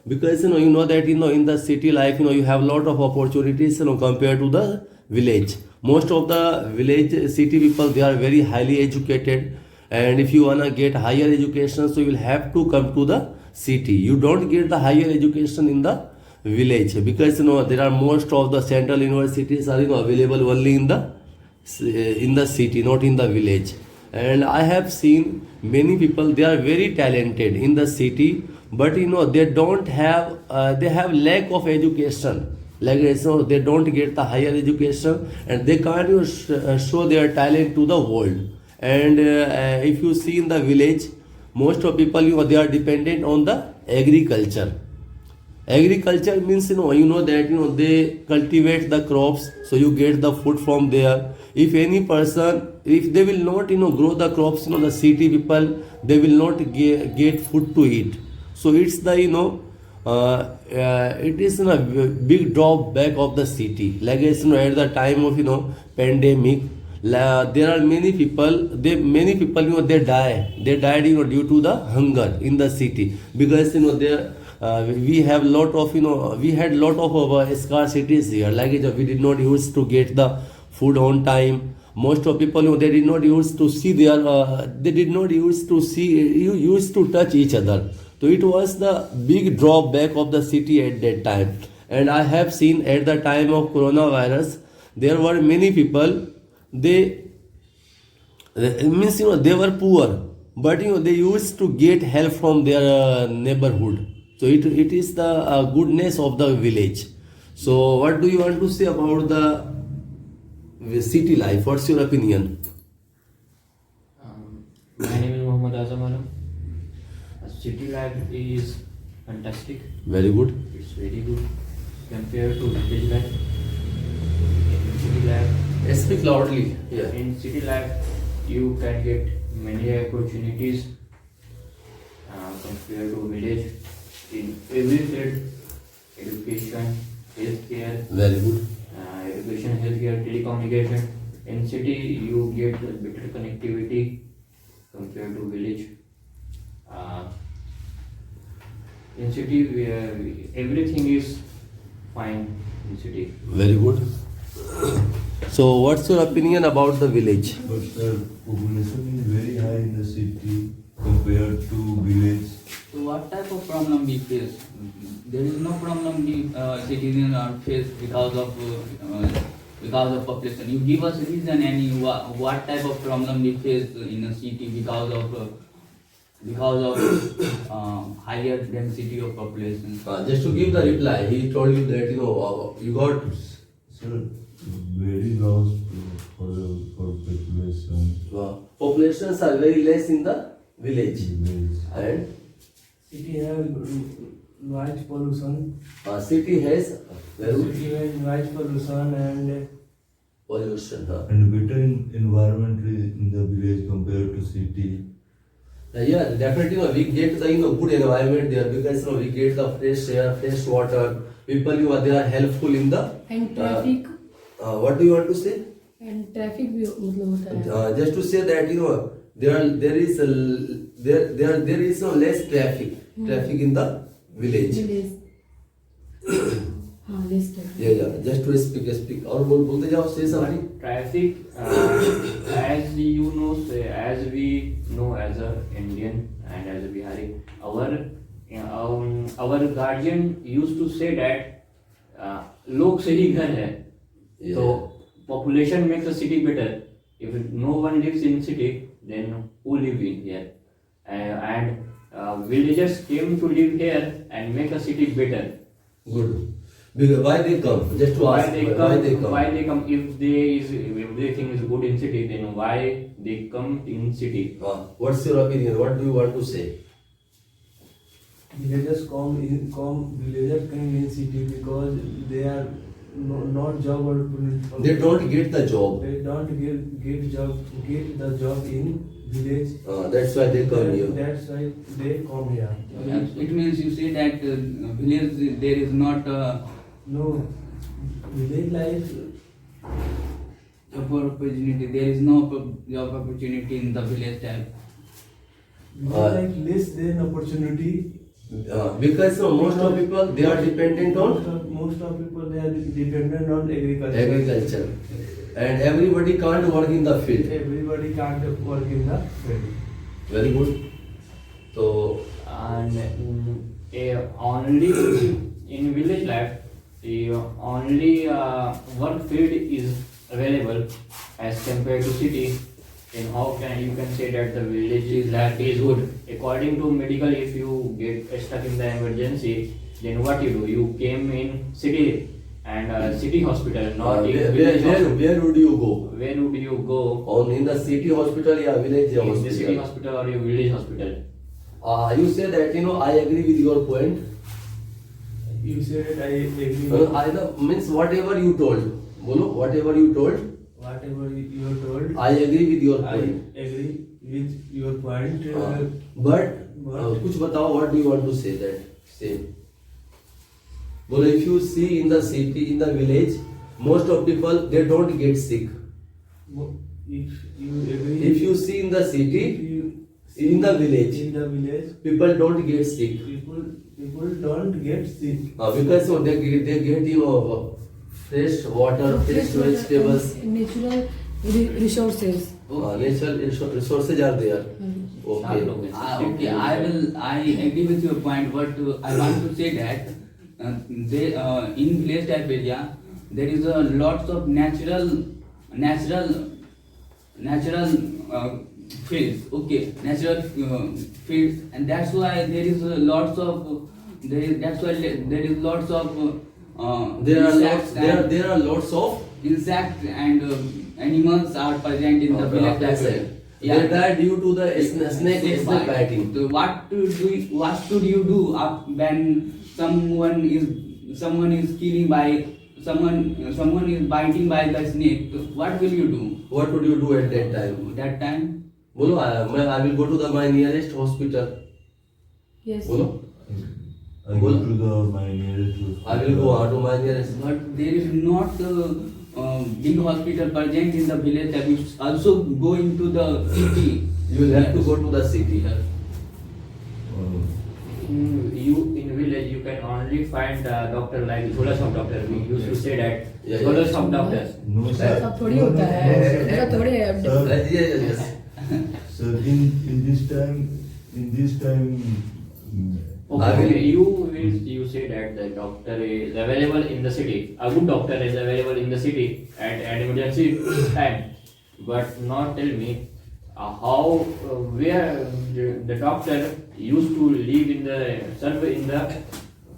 Because you know that in the city life you have a lot of opportunities compared to the village. Most of the village city people, they are very highly educated, and if you wanna get higher education, so you will have to come to the city. You don't get the higher education in the village, because there are most of the central universities are available only in the city, not in the village. And I have seen many people, they are very talented in the city, but they don't have they have lack of education, like they don't get the higher education, and they can't show their talent to the world. And if you see in the village, most of people they are dependent on the agriculture. Agriculture means that they cultivate the crops, so you get the food from there. If any person, if they will not grow the crops, the city people, they will not get food to eat. So it's the it is a big drawback of the city. Like at the time of pandemic, there are many people, many people they died due to the hunger in the city, because there we have lot of we had lot of scarcities here, like we did not used to get the food on time. Most of people they did not used to see their they did not used to see, you used to touch each other. So it was the big drawback of the city at that time. And I have seen at the time of coronavirus, there were many people, they means they were poor, but they used to get help from their neighborhood. So it is the goodness of the village. So what do you want to say about the city life? What's your opinion? My name is Mohammad Azam Alam. City life is fantastic. Very good. It's very good compared to village life. In city life, Speak loudly. Yeah. in city life, you can get many opportunities compared to village. In every field, education, healthcare, Very good. education, healthcare, telecommunication. In city, you get better connectivity compared to village. In city, everything is fine in city. Very good. So what's your opinion about the village? But the population is very high in the city compared to village. So what type of problem we face? There is no problem the citizens are face because of population. You give us reason and what type of problem we face in a city because of higher density of population. Just to give the reply, he told you that you got Sir, very lost for population. populations are very less in the village. Village. And City have noise pollution. city has very good City has noise pollution and pollution. And better environment is in the village compared to city. Yeah, definitely we get the good environment there, because we get the fresh air, fresh water. People they are helpful in the And traffic what do you want to say? and traffic भी मतलब होता है. Just to say that there is less traffic in the village. Village. हाँ less traffic. Yeah, just to speak और बोलते जाओ, say something. Traffic, as you know, as we know, as a Indian and as a Bihari, our guardian used to say that लोग से ही घर है. Yeah. So population makes a city better. If no one lives in city, then who live in here? And villagers came to live here and make a city better. Good. Because why they come? Just to ask why they come. Why they come? If everything is good in city, then why they come in city? What's your opinion? What do you want to say? villagers come in city because they are not job opportunity. They don't get the job. They don't get the job in village. That's why they come here. That's why they come here. It means you say that village there is not No, village life. job opportunity. There is no job opportunity in the village type. Village life less than opportunity. Because most of people they are dependent on most of people they are dependent on agriculture. agriculture, and everybody can't work in the field. Everybody can't work in the field. Very good. So And only in village life, the only work field is available as compared to city. Then how can you can say that the village life is good? According to medical, if you get stuck in the emergency, then what you do? You came in city and city hospital, not in village hospital. where would you go? Where would you go? On in the city hospital, yeah, village In hospital. the city hospital or your village hospital? You say that I agree with your point. You said I agree. I know, means whatever you told. Bolo, whatever you told, Whatever you told, I agree with your I point. agree with your point. But कुछ बताओ, what do you want to say that? Say. Bolo, if you see in the city, in the village, most of people they don't get sick. If you agree, If you see in the if city, you in the village, in the village, people don't get sick. people don't get sick. Because they get fresh water, fresh vegetables. Natural resources. Natural resources are there. Okay. Okay, I agree with your point, but I want to say that in village type area there is a lots of natural fields. Okay, natural fields, and that's why there is lots of There are insects lots. There are lots of insects and animals are present in the village type area. They die due to the snake biting. So what should you do when someone is killing by someone is biting by the snake? What will you do What would you do at that time? that time? Bolo, I will go to my nearest hospital. Yes. Bolo, I go to my nearest hospital. I will go to my nearest. But there is not big hospital present in the village that is also going to the city. You will have to go to the city. In village you can only find doctor like Jhola Shop doctor. We used to say that Yeah, Jhola yeah. Shop doctor. No, sir. ऐसा थोड़ी होता है, ऐसा थोड़ी है. Yes. Sir, in this time, Okay, you say that the doctor is available in the city. A good doctor is available in the city at emergency time. But not tell me where the doctor used to live serve in the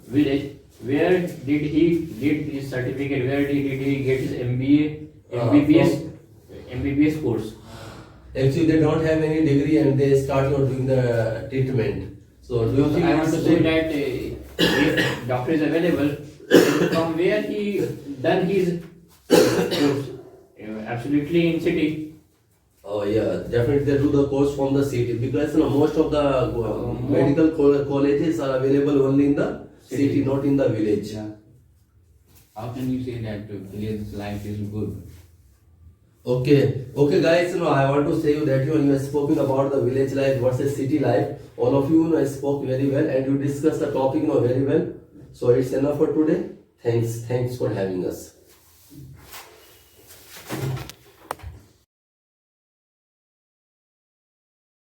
village. Where did he get his certificate? Where did he get his MBA, MBBS course? Actually, they don't have any degree and they start doing the treatment. So do you think I want to say that if doctor is available, from where he done his course? Absolutely in city. Oh yeah, definitely they do the course from the city because most of the medical colleges are available only in the city, not in the village. Yeah. How can you say that village life is good? Okay guys, I want to say you that you have spoken about the village life versus city life. All of you spoke very well and you discussed the topic very well. So it's enough for today. Thanks for having us.